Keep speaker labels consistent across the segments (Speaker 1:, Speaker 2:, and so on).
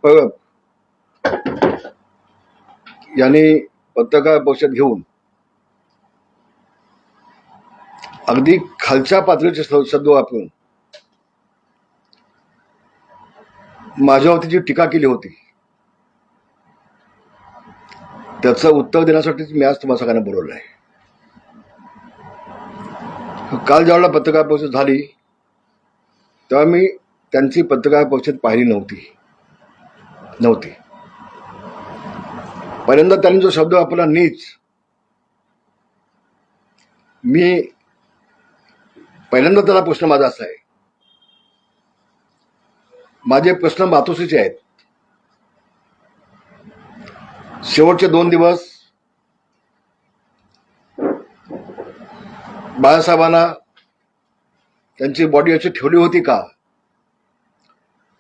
Speaker 1: पगब यांनी पत्रकार परिषद घेऊन अगदी खालच्या पातळीचे शब्द वापरून माझ्यावरती जी टीका केली होती त्याचं उत्तर देण्यासाठीच मी आज तुम्हाला सगळ्यांना बोलवलं आहे. काल ज्यावेळेला पत्रकार परिषद झाली तेव्हा मी त्यांची पत्रकार परिषद पाहिली नव्हती. पहिल्यांदा त्यांनी जो शब्द वापरला नीच, मी पहिल्यांदा त्याला प्रश्न माझा असा आहे, माझे प्रश्न मातोश्रीचे आहेत. शेवटचे 2 दिवस बाळासाहेबांना त्यांची बॉडी अशी ठेवली होती का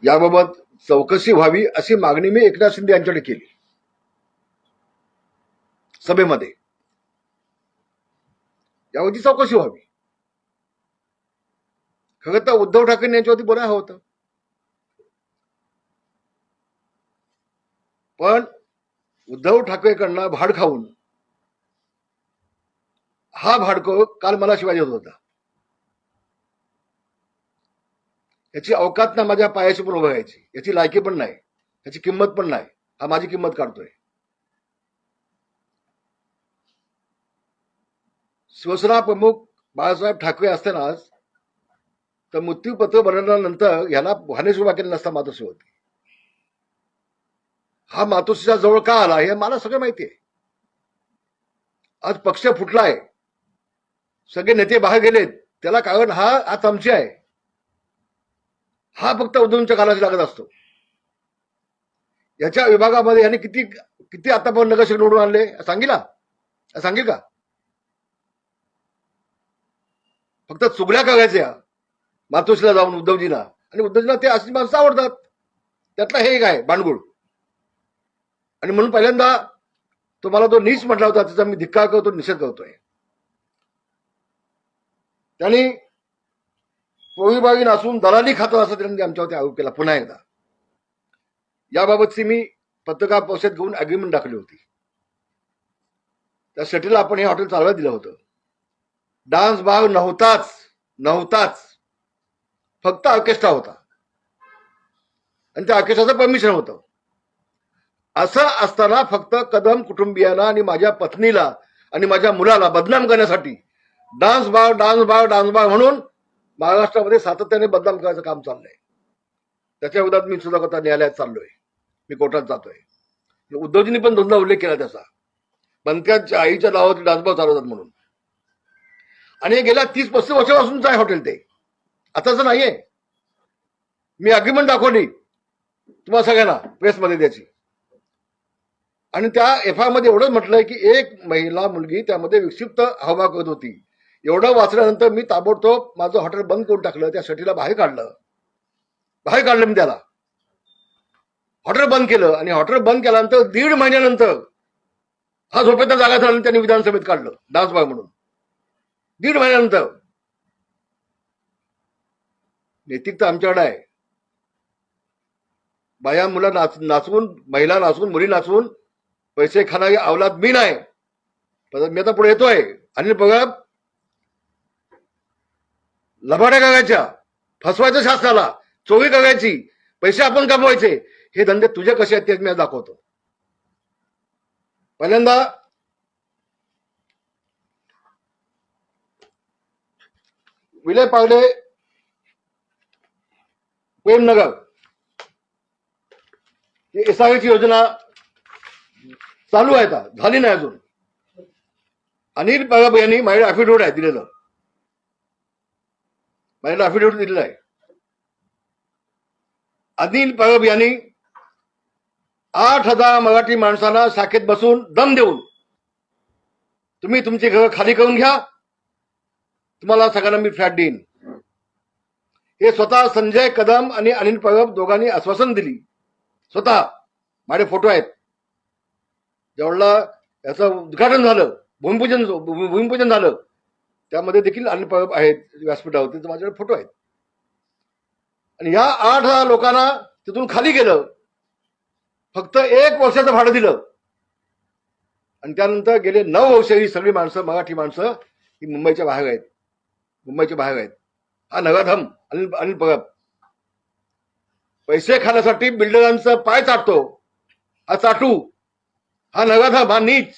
Speaker 1: याबाबत चौकशी व्हावी अशी मागणी मी एकनाथ शिंदे यांच्याकडे केली सभेमध्ये. यावरती चौकशी व्हावी. खरं तर उद्धव ठाकरे यांच्यावरती बोलायला हवं होतं, पण उद्धव ठाकरेकडनं भाड खाऊन हा भाडको काल मला शिवाय देत होता. याची अवकात ना माझ्या पायाशी पण उभं राहायची, याची लायकी पण नाही, याची किंमत पण नाही. हा माझी किंमत काढतोय. शिवसेना प्रमुख बाळासाहेब ठाकरे असतानाच तर मृत्यूपत्र बनवल्यानंतर ह्याला वाहने सुरुवात केली नसता मातोश्री होती. हा मातोश्रीच्या जवळ का आला हे मला सगळं माहिती आहे. आज पक्ष फुटलाय, सगळे नेते बाहेर गेलेत, त्याला कारण हा चमचे आहे. हा फक्त उद्धवच्या कालाची लागत असतो. याच्या विभागामध्ये यांनी किती किती आतापर्यंत नगरसेवक निवडून आणले सांगेल का? फक्त चुगल्या करायच्या मातोश्रीला जाऊन उद्धवजींना, आणि उद्धवजींना ते अशी माणसं आवडतात. त्यातला हे एक आहे बाणगुळ. आणि म्हणून पहिल्यांदा तुम्हाला तो नीच म्हटला होता, त्याचा मी धिक्कार करतो, निषेध करतोय. त्यांनी कोळीबागी नासून दलाली खातो असं त्यांनी आमच्यावरती आरोप केला पुन्हा एकदा. याबाबतची मी पत्रकार परिषद घेऊन अग्रीमेंट दाखवली होती. त्यासाठीला आपण हे हॉटेल चालवायला दिलं होतं. डान्स बार नव्हताच, फक्त ऑर्केस्ट्रा होता आणि त्या ऑर्केस्ट्राचं परमिशन होतं. असं असताना फक्त कदम कुटुंबियांना आणि माझ्या पत्नीला आणि माझ्या मुलाला बदनाम करण्यासाठी डान्स बार म्हणून महाराष्ट्रामध्ये सातत्याने बदनाम करायचं काम चाललंय. त्याच्या विरोधात मी सुद्धा आता न्यायालयात चाललोय, मी कोर्टात जातोय. उद्धवजींनी पण दोनदा उल्लेख केला त्याचा, बनक्यांच्या आईच्या नावावरती डान्स बार चालवतात म्हणून. आणि गेल्या 30-35 वर्षापासूनच आहे हॉटेल ते, आताच नाहीये. मी अग्रीमेंट दाखवली तुम्हाला सगळ्यांना प्रेसमध्ये त्याची. आणि त्या एफआयआर मध्ये एवढंच म्हटलंय की एक महिला मुलगी त्यामध्ये विक्षिप्त हावभाव करत होती. एवढं वाचल्यानंतर मी ताबडतोब माझं हॉटेल बंद करून टाकलं, त्या साठी बाहेर काढलं मी त्याला. हॉटेल बंद केलं आणि हॉटेल बंद केल्यानंतर 1.5 महिन्यानंतर हा झोपेतनं जागा झाला, त्यांनी विधानसभेत काढलं डान्स बार म्हणून. 1.5 महिन्यानंतर. नैतिकता आमच्याकडे आहे. बाया मुला नाचवून, महिला नाचवून, मुली नाचवून पैसे खाणारी अवलाद मी नाही. मी आता पुढे येतोय. अनिल पगब लबाड्या करायच्या, फसवायचं शासनाला, चोरी करायची, पैसे आपण कमवायचे, हे धंदे तुझे कसे आहेत ते मी दाखवतो. पहिल्यांदा विले पार्ले प्रेमनगर एसआयची योजना चालू आहे, झाली नाही अजून. अनिल पगब यांनी माझ्या अफिडेव्हिट आहे दिलेलं, माझ्या अफिडेव्हिट दिलेलं आहे. अनिल पगब यांनी 8,000 मराठी माणसांना शाखेत बसून दम देऊन तुम्ही तुमची घरं खाली करून घ्या, तुम्हाला सगळ्यांना मी फ्लॅट देईन, हे स्वतः संजय कदम आणि अनिल पगब दोघांनी आश्वासन दिली. स्वतः माझे फोटो आहेत. ज्यावेळेला याचं उद्घाटन झालं, भूमिपूजन झालं, त्यामध्ये देखील अनिल पगब आहेत व्यासपीठावरती, माझ्याकडे फोटो आहेत. आणि या 8,000 लोकांना तिथून खाली गेलं फक्त 1 वर्षाचं भाडं दिलं आणि त्यानंतर गेले 9 वर्ष ही सगळी माणसं, मराठी माणसं ही मुंबईच्या बाहेर आहेत. मुंबईच्या बाहेर आहेत. हा नगाधम अनिल परब पैसे खाण्यासाठी बिल्डरांचं पाय चाटतो. हा चाटू, हा नगाधम, हा नीच,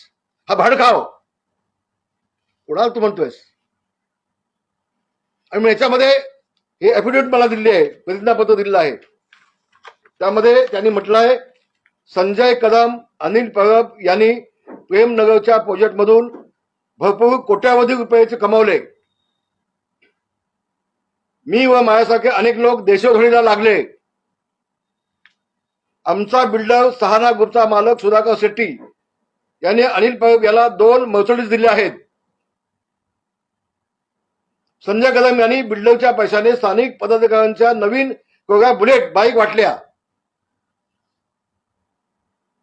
Speaker 1: हा भाडखाव. कोणाला तू म्हणतोयस? आणि मग याच्यामध्ये हे ऍफिडेव्हिट मला दिली आहे, प्रतिज्ञापत्र दिलेलं आहे. त्यामध्ये त्यांनी म्हटलं आहे, संजय कदम, अनिल परब यांनी प्रेमनगरच्या प्रोजेक्टमधून भरपूर कोट्यावधी रुपयाचे कमावले. मी व माझ्यासारखे अनेक लोक देशोधडीला लागले. आमचा बिल्डर सहाना ग्रुपचा मालक सुधाकर शेट्टी यांनी अनिल परब याला 2 मर्सिडीज दिले आहेत. संजय कदम यांनी बिल्डरच्या पैशाने स्थानिक पदाधिकाऱ्यांच्या नवीन कोऱ्या बुलेट बाईक वाटल्या.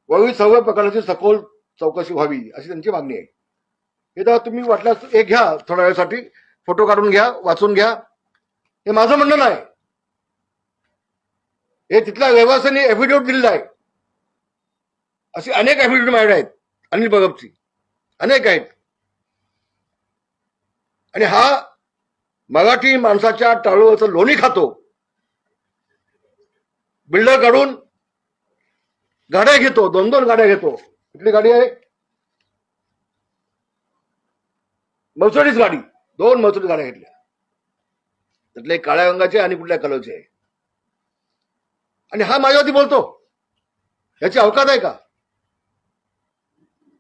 Speaker 1: वरील सर्व प्रकारची सखोल चौकशी व्हावी अशी त्यांची मागणी आहे. हे तर तुम्ही वाटल्यास एक घ्या, थोड्या वेळासाठी फोटो काढून घ्या, वाचून घ्या. हे माझं म्हणणं नाही, हे तिथल्या रहिवाशांनी ऍफिडेव्हिट दिलेलं आहे. अशी अनेक ऍफिडेव्हिट माझ्याकडे आहेत अनिल परबची, अनेक आहेत. आणि हा मराठी माणसाच्या टाळूवरचं लोणी खातो. बिल्डर काढून गाड्या घेतो, 2-2 गाड्या घेतो. कुठली गाडी आहे? मर्सिडीज गाडी, 2 मर्सिडीज गाड्या घेतल्या. त्यातले काळ्या रंगाचे आणि कुठल्या कलरचे आहे. आणि हा माझ्यावरती बोलतो. याची अवकात आहे का?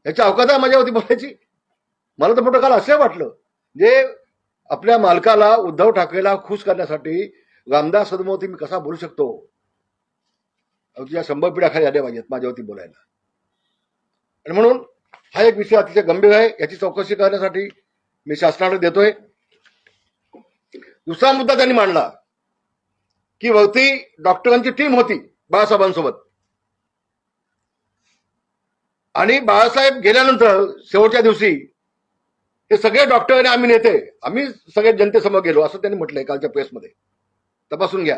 Speaker 1: याची अवकात आहे माझ्यावरती बोलायची? मला तर मोठं काल असं वाटलं, जे आपल्या मालकाला, उद्धव ठाकरेला खुश करण्यासाठी रामदास कदमवरती मी कसा बोलू शकतो? तुझ्या 100 पिढ्या खाली आल्या पाहिजेत माझ्यावरती बोलायला. आणि म्हणून हा एक विषय अतिशय गंभीर आहे. याची चौकशी करण्यासाठी मी शासनाकडे देतोय. दुसरा मुद्दा त्यांनी मांडला की वरती डॉक्टरांची टीम होती बाळासाहेबांसोबत, आणि बाळासाहेब गेल्यानंतर शेवटच्या दिवशी हे सगळे डॉक्टर आणि आम्ही नेते, आम्ही सगळे जनतेसमोर गेलो असं त्यांनी म्हटलंय कालच्या प्रेसमध्ये. तपासून घ्या.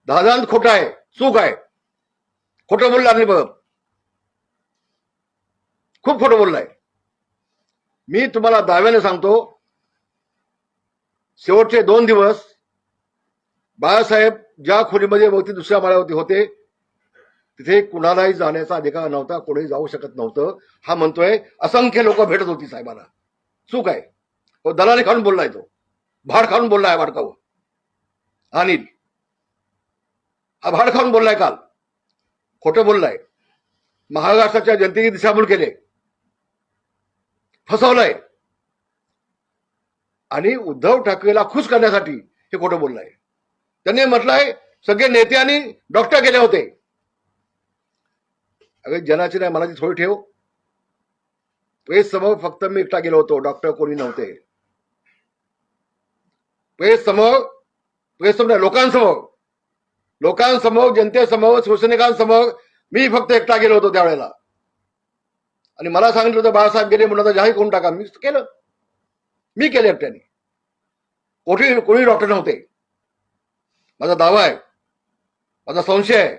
Speaker 1: दादांत खोटं आहे, चूक आहे. खोटं बोलला नाही बघ, खूप खोटं बोललाय. मी तुम्हाला दाव्याने सांगतो, शेवटचे 2 दिवस बाळासाहेब ज्या खोलीमध्ये वरती दुसऱ्या माळ्यावरती होते तिथे कुणालाही जाण्याचा अधिकार नव्हता, कोणी जाऊ शकत नव्हतं. हा म्हणतोय असंख्य लोक भेटत होती साहेबांना. चूक आहे. तो दलाली खाऊन बोललाय, तो भाड खाऊन बोललाय. वाडकाव अनिल हा भाड खाऊन बोललाय, काल खोटं बोललाय. महाराष्ट्राच्या जनतेची दिशाभूल केले, फसवलंय. आणि उद्धव ठाकरेला खुश करण्यासाठी हे खोटं बोललाय. त्यांनी म्हटलंय सगळे नेते आणि डॉक्टर गेले होते. अरे जनाची नाही मनाची थोडी ठेव. प्रेस समोर फक्त मी एकटा गेलो होतो, डॉक्टर कोणी नव्हते. प्रेस समोर लोकांसमोर, जनतेसमोर, शिवसैनिकांसमोर मी फक्त एकटा गेलो होतो त्यावेळेला. आणि मला सांगितलं होतं बाळासाहेब गेले म्हणून आता जाहीर करून टाका. मी केलं, मी केलं एकट्याने. कोणी डॉक्टर नव्हते. माझा दावा आहे, माझा संशय आहे.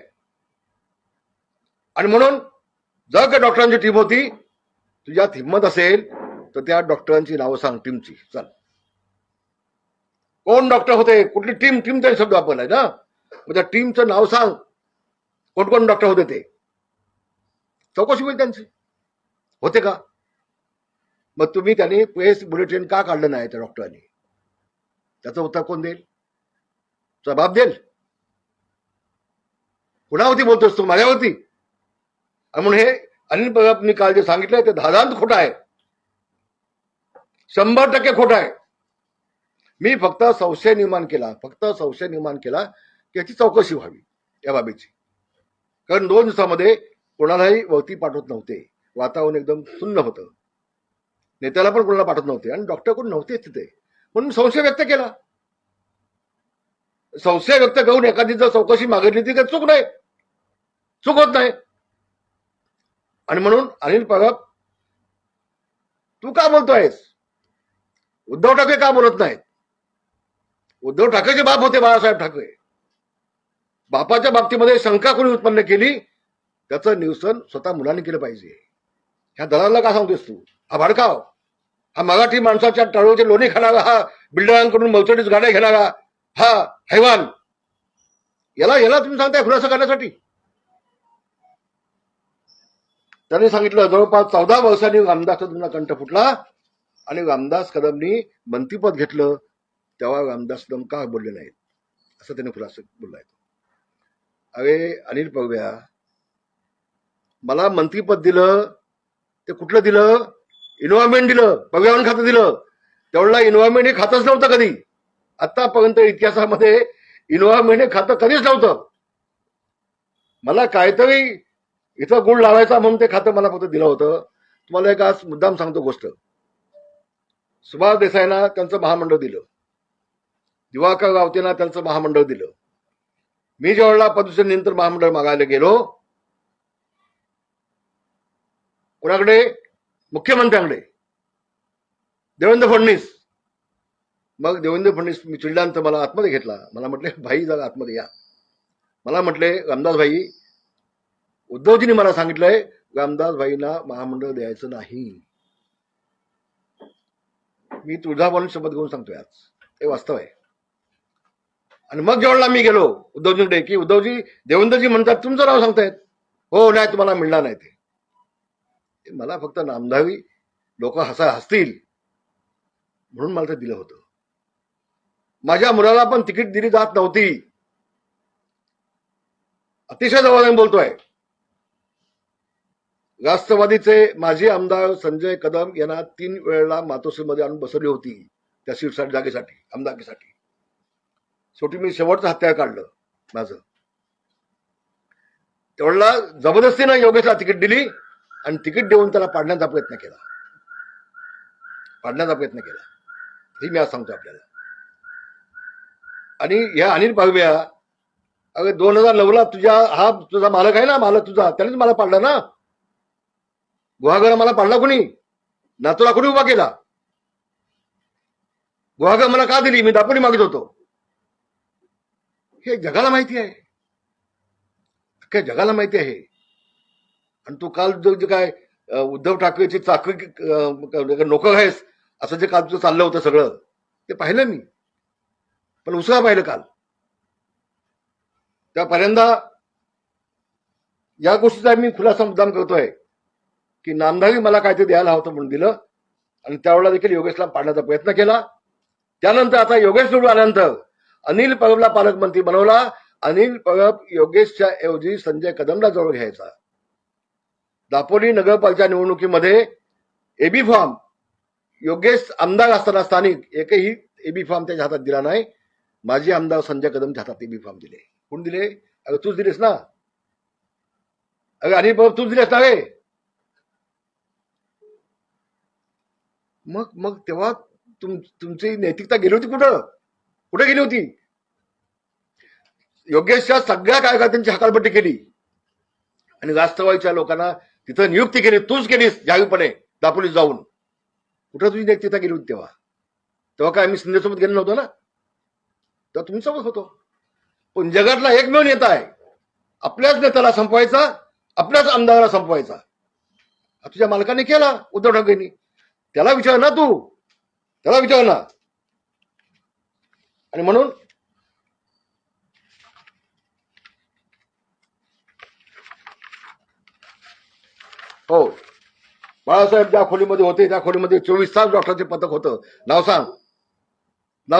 Speaker 1: आणि म्हणून जर का डॉक्टरांची टीम होती, तुझ्यात हिंमत असेल तर त्या डॉक्टरांची नावं सांग टीमची. चल, कोण डॉक्टर होते, कुठली टीम तरी शब्द वापरलाय ना, मग त्या टीमचं नाव सांग. कोण कोण डॉक्टर होते ते चौकशी होईल त्यांची. होते का? मग तुम्ही त्यांनी प्रेस बुलेटिन का काढलं नाही त्या डॉक्टरांनी? त्याचं उत्तर कोण देईल? जबाब देईल? कुणावरती बोलतोस तू? माझ्यावरती? म्हणून हे अनिल परबनी काल जे सांगितलंय ते धादांत खोटं आहे, 100% खोटं आहे. मी फक्त संशय निर्माण केला की याची चौकशी व्हावी या बाबीची. कारण 2 दिवसामध्ये कोणालाही वरती पाठवत नव्हते. वातावरण एकदम सुन्न होतं. नेत्याला पण कोणाला पाठवत नव्हते आणि डॉक्टर कोण नव्हते तिथे. म्हणून संशय व्यक्त केला. संशय व्यक्त करून एखादी जर चौकशी मागितली ती काही चूक नाही, चूक होत नाही. आणि म्हणून अनिल परब तू का बोलतोयस? उद्धव ठाकरे का बोलत नाहीत? उद्धव ठाकरेचे बाप होते बाळासाहेब ठाकरे. बापाच्या बाबतीमध्ये शंका कोणी उत्पन्न केली त्याचं निवसन स्वतः मुलांनी केलं पाहिजे. ह्या दलाला का सांगतोस तू? हा भडकाव, हा मराठी माणसाच्या टाळूचे लोणी खाणारा, हा बिल्डरांकडून मर्सिडीज गाड्या घेणारा, हा हैवान, याला याला तुम्ही सांगताय खुलासा करण्यासाठी? त्यांनी सांगितलं जवळपास 14 वर्षांनी रामदास कदमला कंठ फुटला आणि रामदास कदमनी मंत्रीपद घेतलं तेव्हा रामदास कदम का बोलले नाहीत असं त्याने खुलासा बोललाय. अरे अनिल पगव्या, मला मंत्रीपद दिलं ते कुठलं दिलं? इन्व्हायरमेंट दिलं, पर्यावरण खातं दिलं. तेवढा इन्व्हायरमेंट हे खातच नव्हतं कधी. आतापर्यंत इतिहासामध्ये इन्व्हायरमेंट हे खातं कधीच नव्हतं. मला काहीतरी इथं गुण लावायचा म्हणून ते खातं मला फक्त दिलं होतं. तुम्हाला एक आज मुद्दाम सांगतो गोष्ट. सुभाष देसाईंना त्यांचं महामंडळ दिलं, दिवाकर रावतेंना त्यांचं महामंडळ दिलं. मी ज्यावेळेला प्रदूषण महामंडळ मागायला गेलो कोणाकडे? मुख्यमंत्र्यांकडे, देवेंद्र फडणवीस. मग देवेंद्र फडणवीस मी चिडल्यानंतर मला आतमध्ये घेतला. मला म्हटले भाई जरा आतमध्ये या. मला म्हटले रामदास भाई, उद्धवजींनी मला सांगितलंय रामदास भाईंना महामंडळ द्यायचं नाही. मी तुळजाभवानी शपथ घेऊन सांगतोय आज, हे वास्तव आहे. आणि मग जेवढला मी गेलो उद्धवजींकडे की उद्धवजी, देवेंद्रजी म्हणतात तुमचं नाव सांगतायत. हो नाही, तुम्हाला मिळणार नाही ते. मला फक्त नामधावी लोक हसतील म्हणून मला ते दिलं होतं. माझ्या मुलाला पण तिकीट दिली जात नव्हती. अतिशय जवळ बोलतोय. राष्ट्रवादीचे माजी आमदार संजय कदम यांना 3 वेळेला मातोश्रीमध्ये आणून बसवली होती त्या सीटसाठी, जागेसाठी, आमदारकीसाठी. शेवटी मी शेवटचं हत्यार काढलं माझं. तेवढा जबरदस्तीनं योगेशला तिकीट दिली आणि तिकीट देऊन त्याला पाडण्याचा प्रयत्न केला. हे मी आज सांगतो आपल्याला. आणि या अनिल पागव्या, अरे 2009ला तुझा मालक आहे ना, मालक तुझा, त्यानेच मला पाडला ना. गुहागर मला पाडला कोणी? नातूला कोणी उभा केला? गुहागर मला का दिली? मी दापोली मागित होतो. हे जगाला माहिती आहे, अख्ख्या जगाला माहिती आहे. आणि तू काल जे काय उद्धव ठाकरेची चाकरी नोकर आहेस असं जे काल तुझं चाललं होतं सगळं, ते पाहिलं मी. पण उसळा पाहिलं काल. त्या पहिल्यांदा या गोष्टीचा मी खुलासा मुद्दाम करतोय की नामधारी मला काय ते द्यायला होतं म्हणून दिलं आणि त्यावेळेला देखील योगेशला पाडण्याचा प्रयत्न केला. त्यानंतर आता योगेश निवडून आल्यानंतर अनिल परबला पालकमंत्री बनवला. अनिल परब योगेशच्या ऐवजी संजय कदमला जवळ घ्यायचा. दापोली नगरपालिका निवडणुकीमध्ये एबी फॉर्म योगेश आमदार असताना स्थानिक एकही एबी फॉर्म त्याच्या हातात दिला नाही. माजी आमदार संजय कदमच्या हातात एबी फॉर्म दिले. कोण दिले? अगं तूच दिलेस ना. अगं अनिल परब तूच दिलेस ना रे. मग तेव्हा तुमची नैतिकता गेली होती कुठे गेली होती? योगेशच्या सगळ्या कार्यकर्त्यांची हकालपट्टी केली आणि राष्ट्रवादीच्या लोकांना तिथं नियुक्ती केली. तूच केलीस जाहीरपणे दापोलीत जाऊन. कुठं तुझी नैतिकता गेली होती तेव्हा काय आम्ही शिंदेसोबत गेलो नव्हतो ना, तेव्हा तुमच्यासोबत होतो. पण जगातला एकमेव नेता आहे, आपल्याच नेत्याला संपवायचा, आपल्याच आमदाराला संपवायचा. तुझ्या मालकाने केला उद्धव ठाकरेंनी. त्याला विचार ना, त्याला विचार ना. आणि म्हणून हो, बाळासाहेब ज्या खोलीमध्ये होते त्या खोलीमध्ये 24 तास डॉक्टरचे पथक होतं. नाव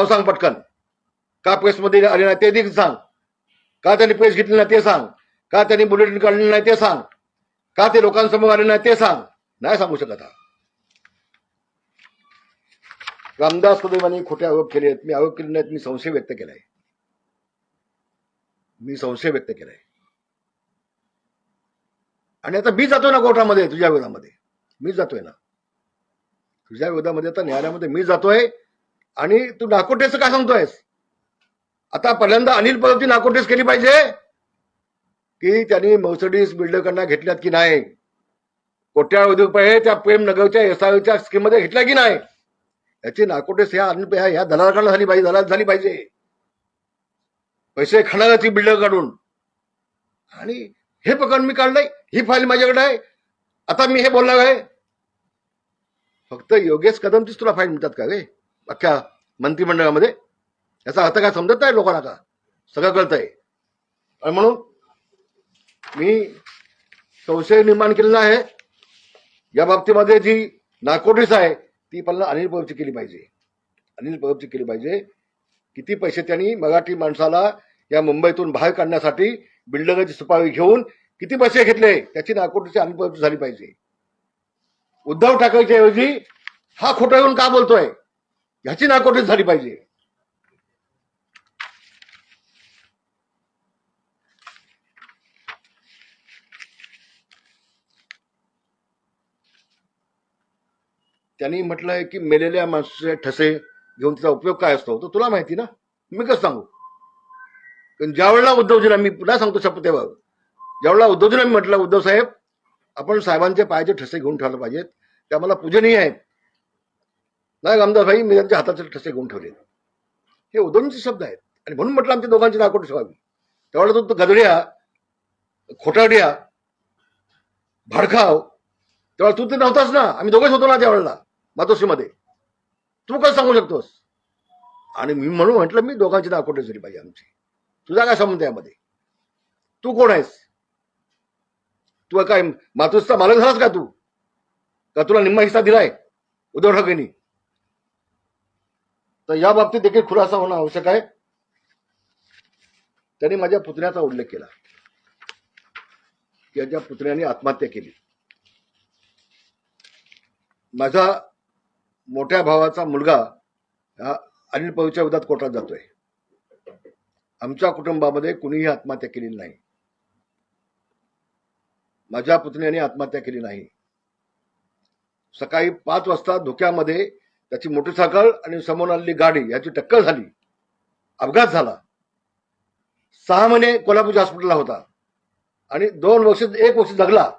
Speaker 1: सांग पटकन. का प्रेसमध्ये आले नाही ते देखील सांग. का त्यांनी प्रेस घेतली नाही ते सांग. का त्यांनी बुलेटिन काढले नाही ते सांग. का ते लोकांसमोर आले नाही ते सांग. नाही सांगू शकत. रामदास कदमांनी खोटे आरोप केले आहेत. मी आरोप केले नाहीत, मी संशय व्यक्त केलाय. आणि आता मी जातोय ना कोर्टामध्ये तुझ्या विरोधामध्ये. मी जातोय ना तुझ्या विरोधामध्ये, आता न्यायालयामध्ये मी जातोय. आणि तू नाकोटेचं काय सांगतोयस? आता पहिल्यांदा अनिल परबची नाकोटेस केली पाहिजे की त्यांनी मर्सिडीज बिल्डरकडनं घेतल्यात की नाही. कोट्यावधी रुपये त्या प्रेमनगरच्या एसआयच्या स्कीम मध्ये घेतल्या की नाही, याची नाकोटेस ह्या दलालाकडनं झाली पाहिजे. पैसे खाणाऱ्याची बिल्डर काढून. आणि हे प्रकरण मी काढलंय, ही फाईल माझ्याकडे आहे, आता मी हे बोलणार आहे. फक्त योगेश कदमचीच तुला फाईल मिळतात का रे अख्ख्या मंत्रिमंडळामध्ये? याचा अर्थ काय समजत नाही लोकांना का? सगळं कळतंय. आणि म्हणून मी संशय निर्माण केलेला आहे. या बाबतीमध्ये जी नार्कोटिक्स आहे ती पण अनिल परबची केली पाहिजे. अनिल परबची केली पाहिजे. किती पैसे त्यांनी मराठी माणसाला या मुंबईतून बाहेर काढण्यासाठी बिल्डरची सुपारी घेऊन किती पैसे घेतले, त्याची नार्कोटिक्सची अनिल परबची झाली पाहिजे. उद्धव ठाकरेच्या ऐवजी हा खोटं येऊन का बोलतोय, ह्याची नार्कोटिक्स झाली पाहिजे. त्यांनी म्हटलंय की मेलेल्या माणसाचे ठसे घेऊन त्याचा उपयोग काय असतो, तर तुला माहिती ना, मी कसं सांगू? कारण ज्यावेळेला उद्धवजीला, मी पुन्हा सांगतो शपथेवर, ज्यावेळेला उद्धवजीला मी म्हटलं, उद्धव साहेब आपण साहेबांचे पायाचे ठसे घेऊन ठेवले पाहिजेत, ते आम्हाला पूजनीय आहेत, नाही आमदार भाई मी त्यांच्या हाताचे ठसे घेऊन ठेवले, हे उद्धवजींचे शब्द आहेत. आणि म्हणून म्हटलं आमच्या दोघांची नाकोटी व्हावी. त्यावेळेला तो गदड्या, खोटाड्या, भडखाव, तेव्हा तू ते नव्हताच ना, आम्ही दोघेच होतो ना त्यावेळेला मातोश्रीमध्ये. तू कसं सांगू शकतोस? आणि मी म्हणून म्हटलं मी दोघांची नाकोटी झाली पाहिजे आमची. तुझा काय संबंध यामध्ये? तू कोण आहेस? तू काय मातोश्रीचा मालक झालास का? तू का तुला निम्मा हिस्सा दिलाय उद्धव ठाकरेंनी? तर या बाबतीत देखील खुलासा होणं आवश्यक आहे. त्यांनी माझ्या पुतण्याचा उल्लेख केला, त्याच्या पुतण्याने आत्महत्या केली. माझा मोठ्या भावाचा मुलगा हा अनिल परबच्या विरोधात कोर्टात जातोय. आमच्या कुटुंबामध्ये कुणीही आत्महत्या केलेली नाही. माझ्या पुतण्याने आत्महत्या केली नाही. सकाळी 5 वाजता धुक्यामध्ये त्याची मोटरसायकल आणि समोर आलेली गाडी याची टक्कर झाली, अपघात झाला. 6 महिने कोल्हापूरच्या हॉस्पिटलला होता आणि 1 वर्ष जगला.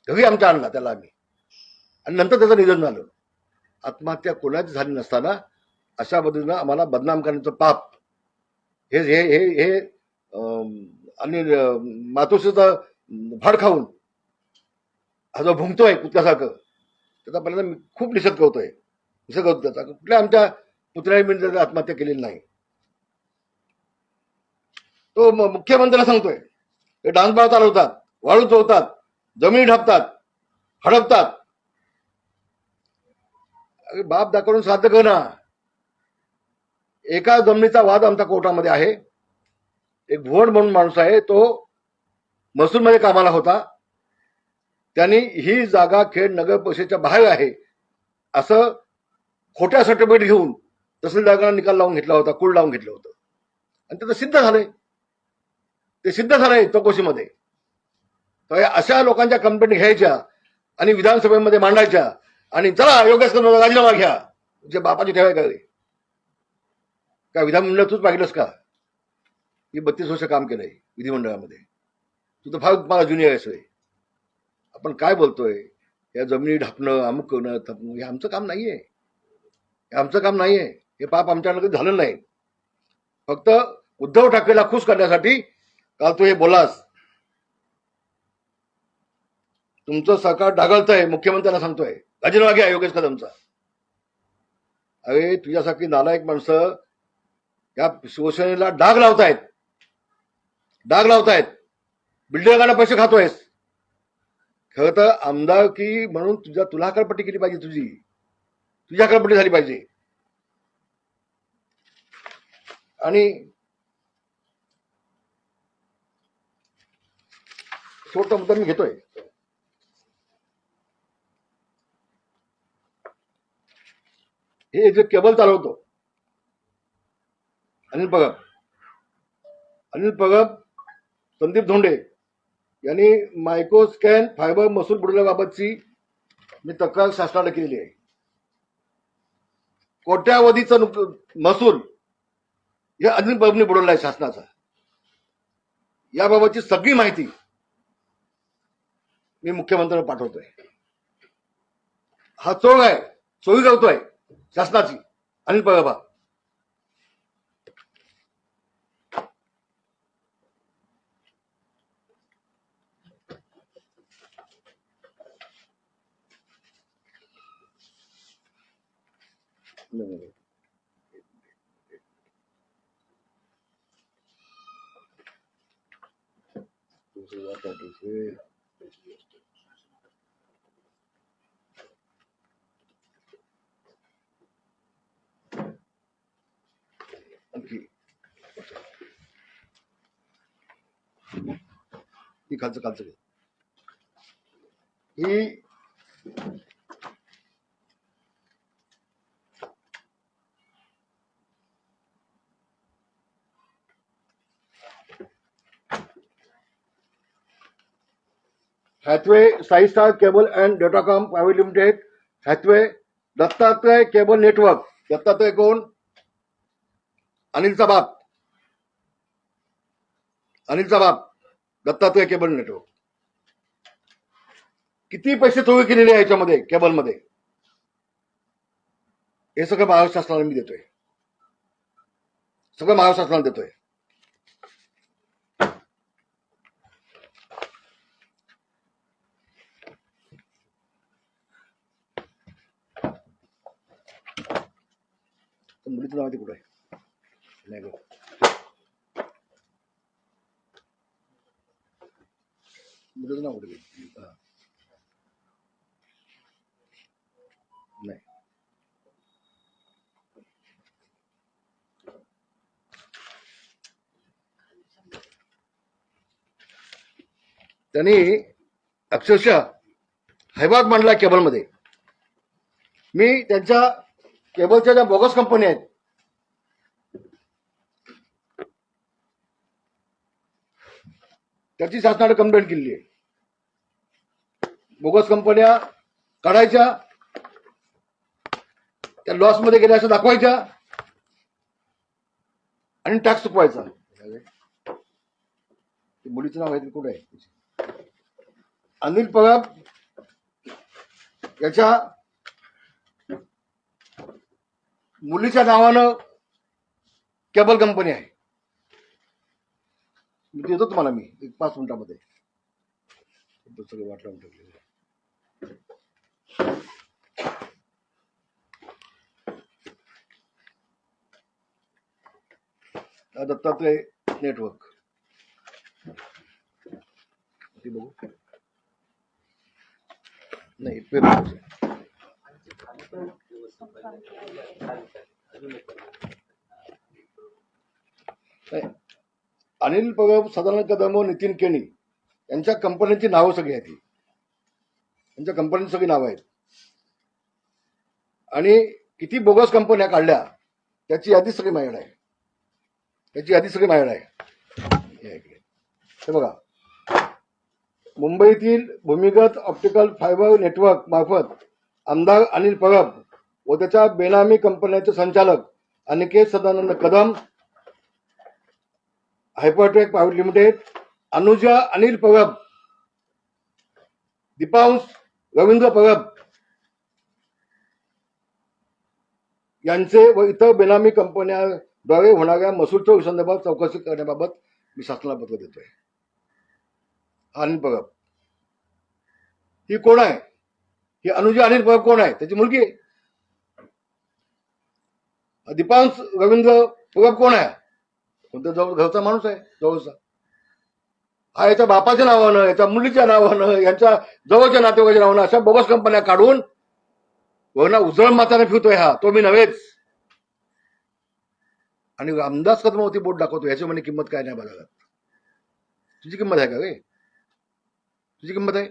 Speaker 1: घरी आमच्या आणला त्याला आम्ही, आणि नंतर त्याचं निधन झालं. आत्महत्या कोणाची झाली नसताना अशा पद्धतीनं आम्हाला बदनाम करण्याचं पाप हे हे हे हे आणि मातोश्रीचं भाड खाऊन हा जो भुंकतोय कुत्र्यासारखं, त्याचा पहिल्यांदा मी खूप निषेध करतोय. निषेध करतो त्याचा. कुठल्या आमच्या पुतळ्याने मी त्याची आत्महत्या केलेली नाही. तो मुख्यमंत्र्याला सांगतोय हे डान्स बार चालवतात, वाळू चोरतात, जमिनी ढापतात, हडपतात. अरे बाप दाखवून साध्य कर ना. एका जमिनीचा वाद आमच्या कोर्टामध्ये आहे. एक भुवन म्हणून माणूस आहे, तो महसूलमध्ये कामाला होता. त्यांनी ही जागा खेड नगर परिषदेच्या बाहेर आहे असं खोट्या सर्टिफिकेट घेऊन तहसीलदारांना निकाल लावून घेतला होता, कुळ लावून घेतलं होतं, आणि त्याचं सिद्ध झालंय. ते सिद्ध झालंय चौकशीमध्ये. तर अशा लोकांच्या कंप्लेंट घ्यायच्या आणि विधानसभेमध्ये मांडायच्या आणि चला योगेश कदमचा राजीनामा घ्या. तुझ्या बापाची ठेवाय का रे? काय विधानमंडळात तूच पाहिलंस का? मी 32 वर्ष काम केलंय विधिमंडळामध्ये. तू तर फार मला ज्युनियर आहेस. आपण काय बोलतोय? या जमिनी ढापणं, अमुक करणं, हे आमचं काम नाहीये. हे आमचं काम नाहीये. हे पाप आमच्याकडे झालं नाही. फक्त उद्धव ठाकरेला खुश करण्यासाठी काल तू हे बोलास. तुमचं सरकार ढागळतंय, मुख्यमंत्र्यांना सांगतोय राजीनामा घ्या योगेश कदमचा. अरे तुझ्यासारखी नालायक माणसं या शिवसेनेला डाग लावतायत, डाग लावतायत. बिल्डरगांना पैसे खातोयस. खरं तर आमदारकी म्हणून तुला हकालपट्टी केली पाहिजे. तुझी हकालपट्टी झाली पाहिजे. आणि शेवटचा मुद्दा मी घेतोय. हे जे केबल चालवतो अनिल परब, संदीप धोंडे यांनी मायक्रो स्कॅन फायबर महसूल बुडवल्याबाबतची मी तक्रार शासनाला केलेली आहे. कोट्यावधीचं महसूल हे अनिल परबने बुडवला आहे शासनाचा. याबाबतची सगळी माहिती मी मुख्यमंत्र्यांना पाठवतोय. हा चोर आहे, चोरी करतोय शासनाची अनिल परब. नाही. ती खालचं खालचं ही Hathway Sai star cable and datacom private limited, Hathway Dattatray cable network. Dattatray कोण? अनिलचा बाप, अनिलचा बाप दत्तात्रय केबल नेटवर्क. किती पैसे चोरी केलेले आहे याच्यामध्ये केबलमध्ये, हे सगळं महाराष्ट्र शासनाला मी देतोय, सगळं महाराष्ट्र शासनाला देतोय. मुलीचं नाव ते कुठं आहे? नाही गं, मुलीचं नाव कुठे? नाही, त्यांनी अक्षरशः हैवाग मांडला केबलमध्ये. मी त्यांच्या केबलच्या ज्या बोगस कंपनी आहेत त्याची शासनाने कंप्लेंट केली आहे. बोगस कंपन्या काढायच्या, त्या लॉस मध्ये गेल्या असं दाखवायच्या आणि टॅक्स चुकवायचा. मुलीचं नाव आहे कुठे आहे? अनिल परब याच्या मुलीच्या नावानं केबल कंपनी आहे. मी देतो तुम्हाला, मी 5 मिनिटामध्ये सगळं वाट लावून ठेवलेलं. दत्तात्रय नेटवर्क बघू, नाही अनिल परब, सदानंद कदम व नितीन केणी यांच्या कंपन्यांची नावं सगळी आहेत. त्यांच्या कंपन्यांची सगळी नावं आहेत आणि किती बोगस कंपन्या काढल्या त्याची यादी सगळी माझ्याकडे आहे. त्याची यादी सगळी माझ्याकडे आहे. हे बघा, मुंबईतील भूमिगत ऑप्टिकल फायबर नेटवर्क मार्फत आमदार अनिल परब व त्याच्या बेनामी कंपन्यांचे संचालक अनिकेत सदानंद कदम, हायपरटेक प्रायव्हेट लिमिटेड, अनुजा अनिल परब, दीपांश रवींद्र परब यांचे व इतर बेनामी कंपन्यांद्वारे होणाऱ्या महसूल संदर्भात चौकशी करण्याबाबत मी शासनाला पत्र देतोय. अनिल परब ही कोण आहे? ही अनुजा अनिल परब कोण आहे? त्याची मुलगी आहे. दीपांश रवींद्र परब कोण आहे? कोणत्या जवळ घरचा माणूस आहे, जवळचा. हा याच्या बापाच्या नावानं, याच्या मुलीच्या नावानं, यांच्या जवळच्या नातेवाईकाच्या नावानं अशा बोगस कंपन्या काढून वरना उजळ माताने फिरतोय. हा तो मी नव्हेच. आणि रामदास कदमावरती बोट दाखवतो. याची म्हणे किंमत काय नाही बाजारात. तुझी किंमत आहे का रे? तुझी किंमत आहे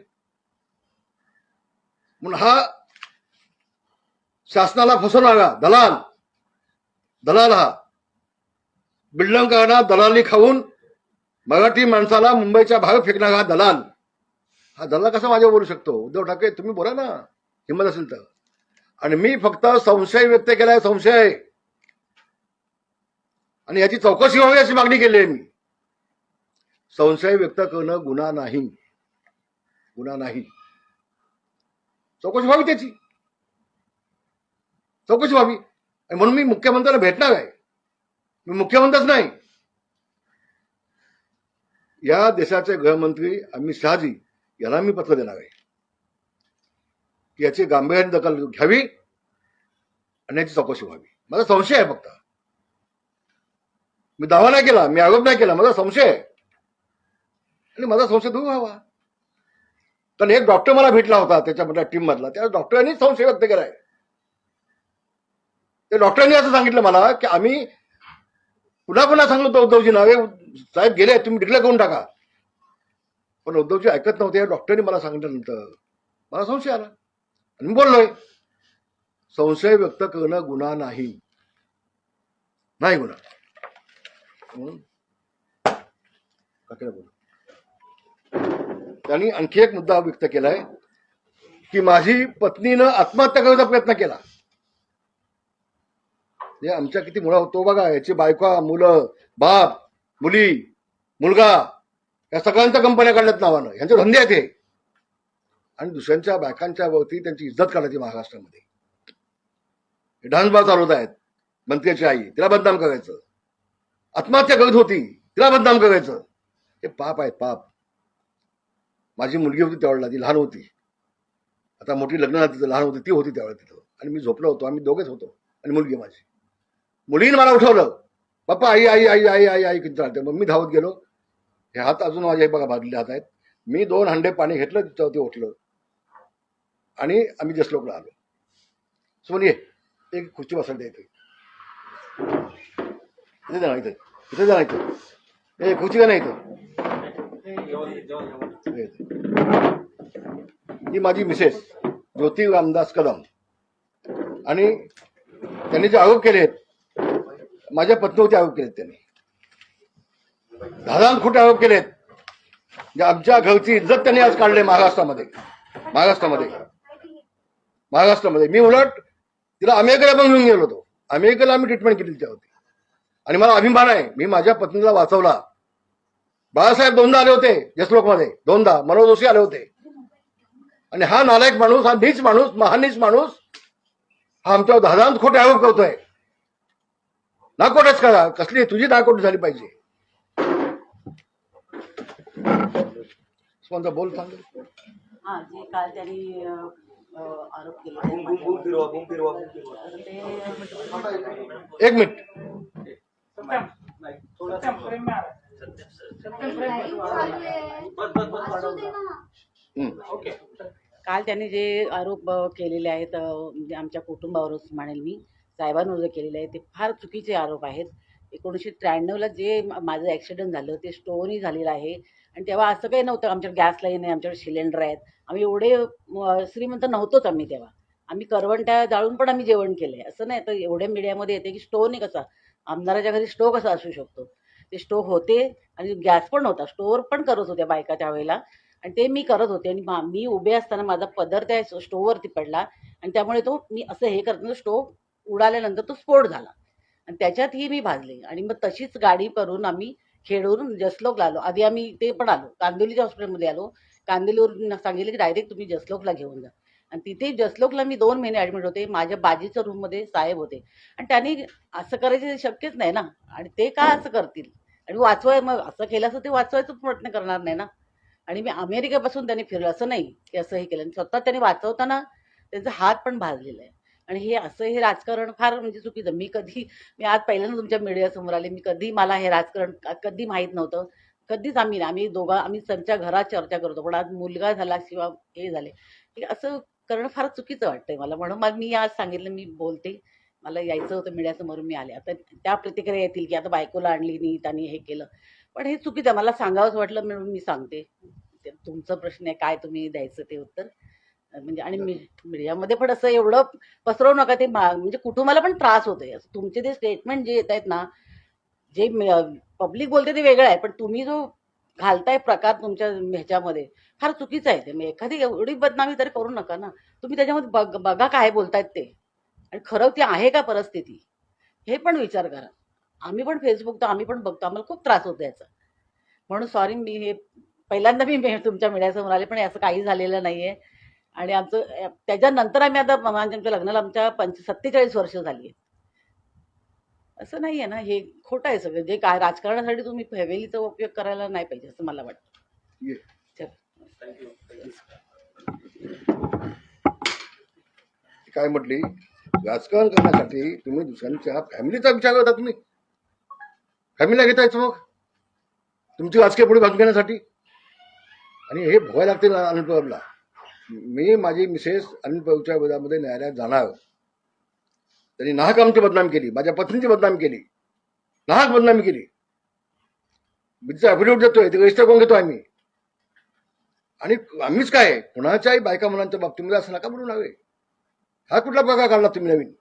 Speaker 1: म्हणून हा शासनाला फसवणारा दलाल, दलाल हा बिल्डंग करणार, दलाली खाऊन मराठी माणसाला मुंबईच्या बाहेर फेकणारा हा दलाल. हा दलाल कसा माझ्यावर बोलू शकतो? उद्धव ठाकरे तुम्ही बोला ना, हिंमत असेल तर. आणि मी फक्त संशय व्यक्त केलाय, संशय, आणि याची चौकशी व्हावी अशी मागणी केली आहे मी. संशय व्यक्त करणं गुन्हा नाही, गुन्हा नाही. चौकशी व्हावी, त्याची चौकशी व्हावी. म्हणून मी मुख्यमंत्र्यांना भेटणार आहे. मी मुख्यमंत्रीच नाही, या देशाचे गृहमंत्री अमित शहाजी यांना मी पत्र देणार आहे की याची गांभीर्याने दखल घ्यावी आणि याची चौकशी व्हावी. माझा संशय आहे फक्त. मी दावा नाही केला, मी आरोप नाही केला, माझा संशय आहे आणि माझा संशय दूर व्हावा. कारण एक डॉक्टर मला भेटला होता त्याच्यामधल्या टीम मधला, त्या डॉक्टरांनी संशय व्यक्त केलाय. त्या डॉक्टरांनी असं सांगितलं मला की आम्ही पुन्हा पुन्हा सांगतो उद्धवजींना, साहेब गेले, तुम्ही डिक्लेअर करून टाका. पण उद्धवजी ऐकत नव्हते. डॉक्टरांनी मला सांगितल्यानंतर मला संशय आला आणि मी बोललोय. संशय व्यक्त करणं गुन्हा नाही, नाही गुन्हा. त्यांनी आणखी एक मुद्दा व्यक्त केलाय की माझी पत्नीनं आत्महत्या करण्याचा प्रयत्न केला. हे आमच्या किती मुळा होतो बघा. याची बायका, मुलं, बाप, मुली, मुलगा, या सगळ्यांच्या कंपन्या काढल्यात नावानं. यांचे धंदे आहेत हे. आणि दुसऱ्यांच्या बायकांच्या वरती त्यांची इज्जत काढायची महाराष्ट्रामध्ये. डान्स बार चालवत आहेत. मंत्र्याची आई, तिला बदनाम करायचं. आत्महत्या करत होती, तिला बदनाम करायचं. हे पाप आहेत, पाप. माझी मुलगी होती त्यावेळेला, ती लहान होती. आता मोठी लग्न झाली, तिथं लहान होती, ती होती त्यावेळेला तिथं. आणि मी झोपलो होतो, आम्ही दोघेच होतो आणि मुलगी माझी. मुलीने मला उठवलं, पप्पा आई आई आई आई आई आई किती चालते. मग मी धावत गेलो. हे हात अजून माझे बघा भाजलेले हात आहेत. मी 2 हंडे पाणी घेतलं, तिच्यावरती उठलं आणि आम्ही जसलोकला आलो. सोनी एक खुर्ची बसायला द्यायचं, इथे जाणार, इथे इथे जाणार, इथे खुर्ची का नाही इथं. ही माझी मिसेस ज्योती रामदास कदम. आणि त्यांनी जे आरोप केलेत, माझ्या पत्नीवरती आरोप केलेत. त्यांनी धादान खोटे आरोप केलेत. आमच्या घरची इज्जत त्यांनी आज काढले महाराष्ट्रामध्ये. मी उलट तिला अमेरिकेला पण घेऊन गेलो होतो. अमेरिकेला आम्ही ट्रीटमेंट केली त्यावरती. आणि मला अभिमान आहे, मी माझ्या पत्नीला वाचवला. बाळासाहेब 2दा आले होते जसलोकमध्ये, 2दा. मनोज जोशी आले होते. आणि हा नालायक माणूस, हा नीच माणूस, महानीच माणूस, हा आमच्यावर धादांत खोटे आरोप करतोय. नाकोटच करा, कसली तुझी नाकोट झाली पाहिजे. बोल सांग.
Speaker 2: हा, जे काल त्यांनी आरोप केले,
Speaker 1: एक मिनिट.
Speaker 2: काल त्यांनी जे आरोप केलेले आहेत, म्हणजे आमच्या कुटुंबावरच म्हणेल मी, साहेबांवर जे केलेले आहेत ते फार चुकीचे आरोप आहेत. 1993ला जे माझं ॲक्सिडेंट झालं ते स्टोनही झालेलं आहे. आणि तेव्हा असं काही नव्हतं, आमच्याकडे गॅस लाईन आहे, आमच्याकडे सिलेंडर आहेत. आम्ही एवढे श्रीमंत नव्हतोच आम्ही तेव्हा. आम्ही करवंट्या जाळून पण आम्ही जेवण केलं आहे. असं नाही तर एवढ्या मीडियामध्ये येते की स्टोव नाही कसा, आमदाराच्या घरी स्टोव कसा असू शकतो. ते स्टोव होते आणि गॅस पण होता, स्टोअर पण करत होत्या बायका त्यावेळेला. आणि ते मी करत होते. आणि मी उभे असताना माझा पदर त्या स्टोववरती पडला आणि त्यामुळे तो मी असं हे करताना स्टोव उडाल्यानंतर तो स्फोट झाला आणि त्याच्यातही मी भाजले. आणि मग तशीच गाडी करून आम्ही खेडवरून जसलोकला आलो. आधी आम्ही ते पण आलो, कांदिवलीच्या हॉस्पिटलमध्ये आलो. कांदिवलीवरून सांगितलं की डायरेक्ट तुम्ही जसलोकला घेऊन जा. आणि तिथे जसलोकला मी 2 महिने ॲडमिट होते. माझ्या बाजीच्या रूममध्ये साहेब होते. आणि त्यांनी असं करायचं शक्यच नाही ना. आणि ते का असं करतील. आणि मग असं केलं असं ते वाचवायचा प्रयत्न करणार नाही ना. आणि मी अमेरिकेपासून त्यांनी फिरलं, असं नाही की असं हे केलं. आणि स्वतः त्यांनी वाचवताना त्यांचा हात पण भाजलेला आहे. आणि हे राजकारण फार म्हणजे चुकीचं. मी आज पहिल्यांदा तुमच्या मीडियासमोर आले. कधी मला हे राजकारण कधी माहीत नव्हतं. कधीच आम्ही त्यांच्या घरात चर्चा करतो. पण आज मुलगा झाला किंवा हे झाले, असं करणं फार चुकीचं वाटतंय मला. म्हणून मी आज सांगितलं, मी बोलते. मला यायचं होतं मीडियासमोर, मी आले. आता त्या प्रतिक्रिया येतील की आता बायकोला आणली नाही, त्यांनी हे केलं. पण हे चुकीचं आहे. मला सांगावंच वाटलं म्हणून मी सांगते. तुमचा प्रश्न आहे, काय तुम्ही द्यायचं ते उत्तर. म्हणजे आणि मीडियामध्ये पण असं एवढं पसरवू नका. ते म्हणजे कुटुंबाला पण त्रास होतोय. असं तुमचे ते स्टेटमेंट जे येत आहेत ना, जे पब्लिक बोलते ते वेगळं आहे, पण तुम्ही जो घालताय प्रकार तुमच्या ह्याच्यामध्ये फार चुकीचं आहे. ते एखादी एवढी बदनामी तरी करू नका ना. तुम्ही त्याच्यामध्ये बघा काय बोलतायत ते, आणि खरं ते आहे का परिस्थिती, हे पण विचार करा. आम्ही पण फेसबुक तर आम्ही पण बघतो, आम्हाला खूप त्रास होतो याचा. म्हणून सॉरी, मी हे पहिल्यांदा मी तुमच्या मीडियासमोर आले, पण असं काही झालेलं नाहीये. आणि आमचं त्याच्यानंतर आम्ही आता आमच्या लग्नाला आमच्या 47 वर्ष झाली. असं नाही आहे ना, हे खोटं आहे सगळं. जे काय राजकारणासाठी तुम्ही फॅमिलीचा उपयोग करायला नाही पाहिजे असं मला वाटतं.
Speaker 1: काय म्हटली राजकारण करण्यासाठी तुम्ही दुसऱ्यांच्या फॅमिलीचा विचार करता. तुम्ही फॅमिलीला घेतायच मग तुमची राजकीय पुढे बांधून घेण्यासाठी. आणि हे भोगायला लागते अनिल पवारला. मी माझी मिसेस अनिल पवारच्या विरोधामध्ये न्यायालयात जाणार. त्यांनी नाहक आमची बदनामी केली, माझ्या पत्नीची बदनामी केली, नाहक बदनामी केली. मी तिचा ॲफिडेव्हिट देतोय, ते रजिस्टर करून घेतो आम्ही. आणि आम्हीच काय कुणाच्याही बायका मुलांच्या बाबतीमध्ये असं नका बोलू नव्हे. हा कुठला प्रकार काढला तुम्ही नवीन?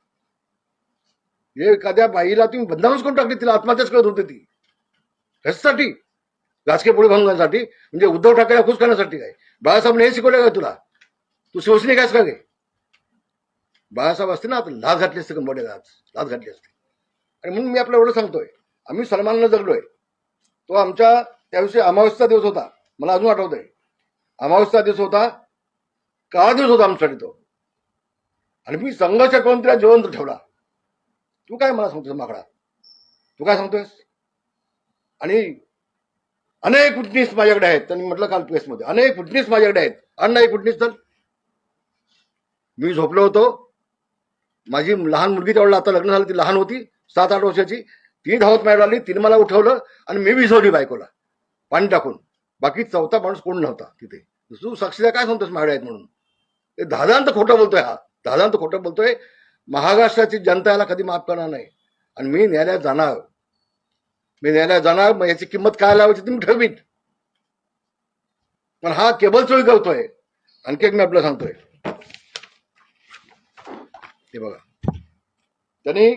Speaker 1: हे एखाद्या बाईला तुम्ही बदनामच करून टाकली, तिला आत्महत्याच करत होते ती. ह्याच्यासाठी राजकीय पुढे भांगण्यासाठी, म्हणजे उद्धव ठाकरे खुश करण्यासाठी. काय बाळासाहेबांनी हे शिकवलं का तुला? तू शिवसैनिक आहेस का गे? बाळासाहेब असते ना, लाच घातली असते कंबोडे, लाच घातली असते. आणि म्हणून मी आपल्या एवढं सांगतोय, आम्ही सन्मानानं जगलोय. तो आमच्या त्या दिवशी अमावस्येचा दिवस होता, मला अजून आठवतंय. अमावस्येचा दिवस होता, काळा दिवस होता आमच्यासाठी तो. आणि मी संघर्ष करून तिला जिवंत ठेवला. तू काय मला सांगतोस माकडा? तू काय सांगतोयस? आणि अनेक विटनेस माझ्याकडे आहेत. त्यांनी म्हटलं काल प्रेसमध्ये, अनेक विटनेस माझ्याकडे आहेत. अण्णा एक विटनेस तर मी झोपलो होतो. माझी लहान मुलगी त्यावेळेला, आता लग्न झालं, ती लहान होती 7-8 वर्षाची. ती धावत माझ्याकडे आली, तिने मला उठवलं आणि मी विझवली बायकोला पाणी टाकून. बाकी चौथा माणूस कोण नव्हता तिथे. तू साक्षीला काय सांगतोस माझ्याकडे आहेत म्हणून? हे दादांत खोटं बोलतोय. हा दादांत खोटं बोलतोय. महाराष्ट्राची जनता याला कधी माफ करणार नाही. आणि मी न्यायालयात जाणार, मी न्यायालयात जाणार. मग याची किंमत काय लावायची तुम्ही ठरवीत. पण हा केबल चोरी करतोय. आणखी एक मी आपल्याला सांगतोय, हे बघा, त्यांनी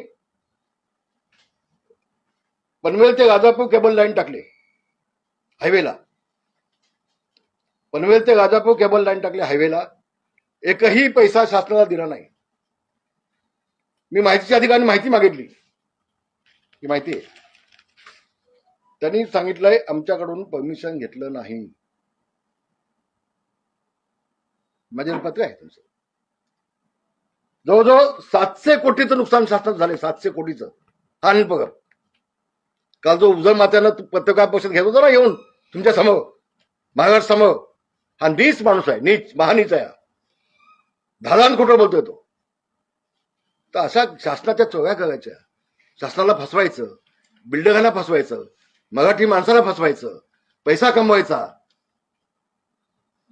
Speaker 1: पनवेल ते राजापूर केबल लाईन टाकली हायवेला. पनवेल ते राजापूर केबल लाईन टाकली हायवेला. एकही पैसा शासनाला दिला नाही. मी माहितीच्या अधिकाऱ्यांनी माहिती मागितली, ही माहिती आहे. त्यांनी सांगितलंय आमच्याकडून परमिशन घेतलं नाही. माझ्यावर पत्र आहे तुमचं. जवळजवळ 700 कोटीचं नुकसान शासनात झालंय. 700 कोटीचं. हा अनिल पवार काल जो उजळ मात्यानं पत्रकार परिषद घेत होता ना येऊन तुमच्या समोर, महाराष्ट्र समोर, हा नीच माणूस आहे, नीच, महानीच आहे. धादान खोटं बोलतोय तो. तर अशा शासनाच्या चोऱ्या करायच्या, शासनाला फसवायचं, बिल्डरांना फसवायचं, मराठी माणसाला फसवायचं, पैसा कमवायचा.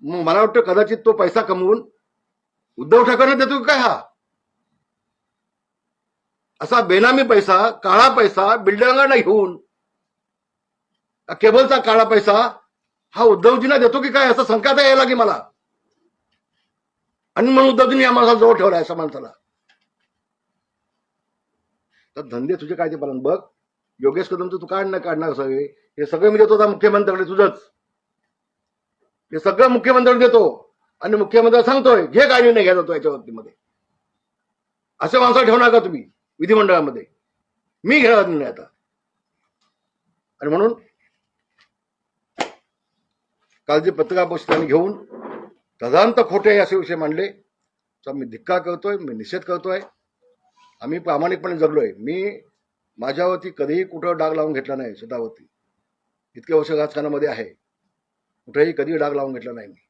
Speaker 1: मग मला वाटतं कदाचित तो पैसा कमवून उद्धव ठाकरेंना देतो काय? हा असा बेनामी पैसा, काळा पैसा बिल्डरांना घेऊन, केबलचा काळा पैसा हा उद्धवजींना देतो की काय, असं शंका यायला की मला. आणि म्हणून उद्धवजींनी आम्हाला जवळ ठेवला अशा माणसाला. तर धंदे तुझे काय ते पालन बघ. योगेश कदमचं तू काढणार सगळे, हे सगळं मी देतो आता मुख्यमंत्र्याकडे. तुझंच हे सगळं मुख्यमंत्र्याकडे देतो. आणि मुख्यमंत्री सांगतोय घे काय निर्णय घ्यायचा तो याच्या बाबतीमध्ये. अशा माणसाला ठेवणार का तुम्ही विधिमंडळामध्ये? मी घेणार निर्णय आता. आणि म्हणून काल जे पत्रकार परिषद घेऊन तदांत खोटे असे विषय मांडले, तर मी धिक्कार करतोय, मी निषेध करतोय. आम्ही प्रामाणिकपणे जगलोय. मी माझ्यावरती कधीही कुठं डाग लावून घेतला नाही. स्वतःवरती इतके वर्ष राजकारणामध्ये आहे, कुठेही कधी डाग लावून घेतला नाही मी.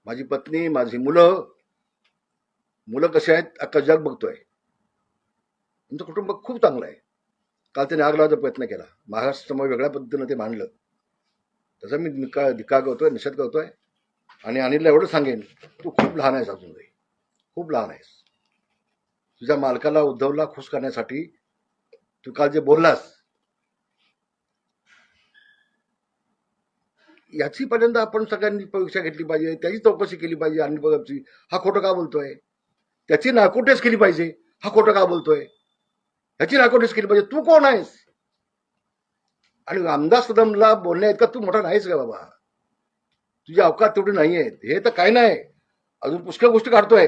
Speaker 1: माझी पत्नी, माझी मुलं कशी आहेत अख्खा जग बघतोय. आमचं कुटुंब खूप चांगलं आहे. काल त्याने आग लावायचा प्रयत्न केला, महाराष्ट्रासमोर वेगळ्या पद्धतीनं ते मांडलं. त्याचा मी धिक्कार करतोय, निषेध करतोय. आणि अनिलला एवढं सांगेन, तू खूप लहान आहेस अजून, खूप लहान आहेस. तुझ्या मालकाला उद्धवला खुश करण्यासाठी तू काल जे बोललास, याची पर्यंत आपण सगळ्यांनी परीक्षा घेतली पाहिजे, त्याची चौकशी केली पाहिजे. अनिल पवारची हा खोटं का बोलतोय, त्याची नाकोटेस केली पाहिजे. हा खोटं का बोलतोय, ह्याची नाकोटेस केली पाहिजे. तू कोण आहेस? आणि रामदास कदमला बोलण्या इतका तू मोठा नाहीस का बाबा? तुझी अवकात तेवढी नाहीये. हे तर काही नाही, अजून पुष्कळ गोष्टी काढतोय.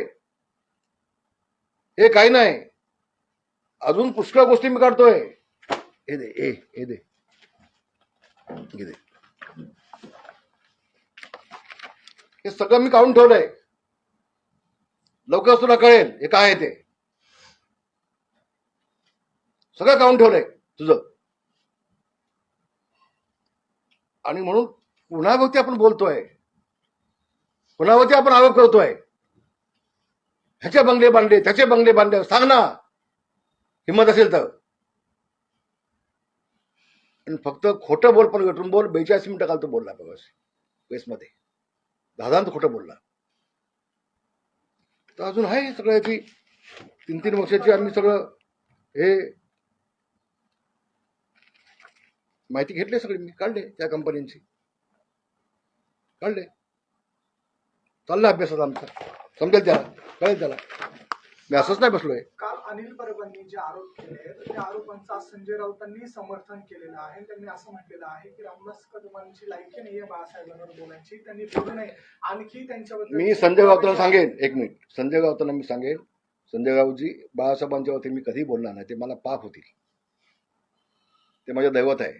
Speaker 1: हे काही नाही, अजून पुष्कळ गोष्टी मी काढतोय. हे दे, हे दे, हे दे. हे सगळं मी काढून ठेवलंय. लवकरच तुला कळेल हे काय आहे ते. सगळं काढून ठेवलंय तुझं. आणि म्हणून कुणावरती आपण बोलतोय, कुणावरती आपण आरोप करतोय. ह्याचे बंगले बांधले, त्याचे बंगले बांधले, सांग ना हिंमत असेल तर. आणि फक्त खोटं बोल, पण गटून बोल. 42 मिनिटं काल तो बोलला बघा वेसमध्ये, दादांत खोटं बोलला. तर अजून आहे सगळ्याची 3-3 वर्षाची आम्ही सगळं हे माहिती घेतली, सगळी मी काढले, त्या कंपन्यांची काढले. चालला अभ्यासात आमचा, समजेल त्याला, कळेल त्याला. मी असंच नाही बसलोय.
Speaker 3: काल अनिल परबांनी जे आरोप केले तर त्या आरोपांचा संजय राऊतांनी समर्थन केलेलं आहे. त्यांनी असं म्हटलेलं आहे की रामदास कदमांची लायकी नाहीये बाळासाहेबांवर बोलायची, त्यांनी बोलू नये. आणखी त्यांच्याबद्दल
Speaker 1: मी संजय गावताला सांगेन, एक मिनिट, संजय गावताला मी सांगेन, संजय गावजी, बाळासाहेबांच्या वरती मी कधी बोलणार नाही, ते मला पाप होतील. ते माझं दैवत आहे,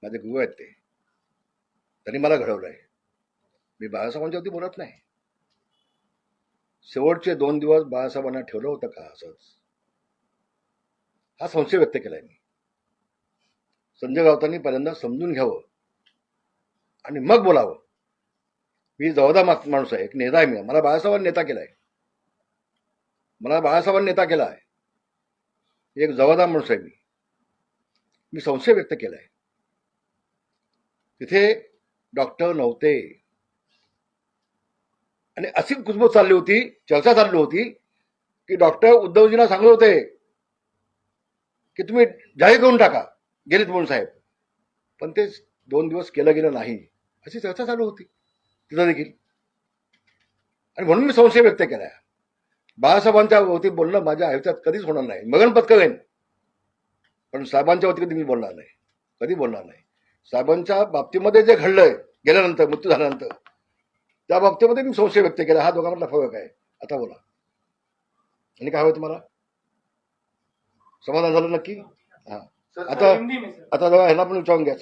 Speaker 1: माझे गुरु आहेत ते, त्यांनी मला घडवलं आहे. मी बाळासाहेबांच्या वरती बोलत नाही. शेवटचे 2 दिवस बाळासाहेबांना ठेवलं होतं का असंच, हा संशय व्यक्त केलाय मी. संजय गावतांनी पहिल्यांदा समजून घ्यावं आणि मग बोलावं. मी जबाबदार माणूस आहे, एक नेता आहे मी. मला बाळासाहेबांनी नेता केलाय, मला बाळासाहेबांनी नेता केला आहे. एक जबाबदार माणूस आहे मी. मी संशय व्यक्त केलाय. तिथे डॉक्टर नव्हते आणि अशी कुजबूज चालली होती, चर्चा चालली होती की डॉक्टर उद्धवजींना सांगत होते की तुम्ही जाहीर करून टाका गेलेत म्हणून साहेब, पण ते 2 दिवस केलं गेलं नाही, अशी चर्चा चालू होती तिथं देखील. आणि म्हणून मी संशय व्यक्त केलाय. बाळासाहेबांच्या वरती बोलणं माझ्या आयुष्यात कधीच होणार नाही. मगन पत्करेन, पण साहेबांच्या वरती कधी मी बोलणार नाही, कधी बोलणार नाही. साहेबांच्या बाबतीमध्ये जे घडलंय गेल्यानंतर, मृत्यू झाल्यानंतर, त्या बाबतीमध्ये मी संशय व्यक्त केला. हा दोघांमधला फरक आहे. आता बोला, आणि काय हवं तुम्हाला? समाधान झालं नक्की? हा, आता ह्यांना पण विचारून घ्या.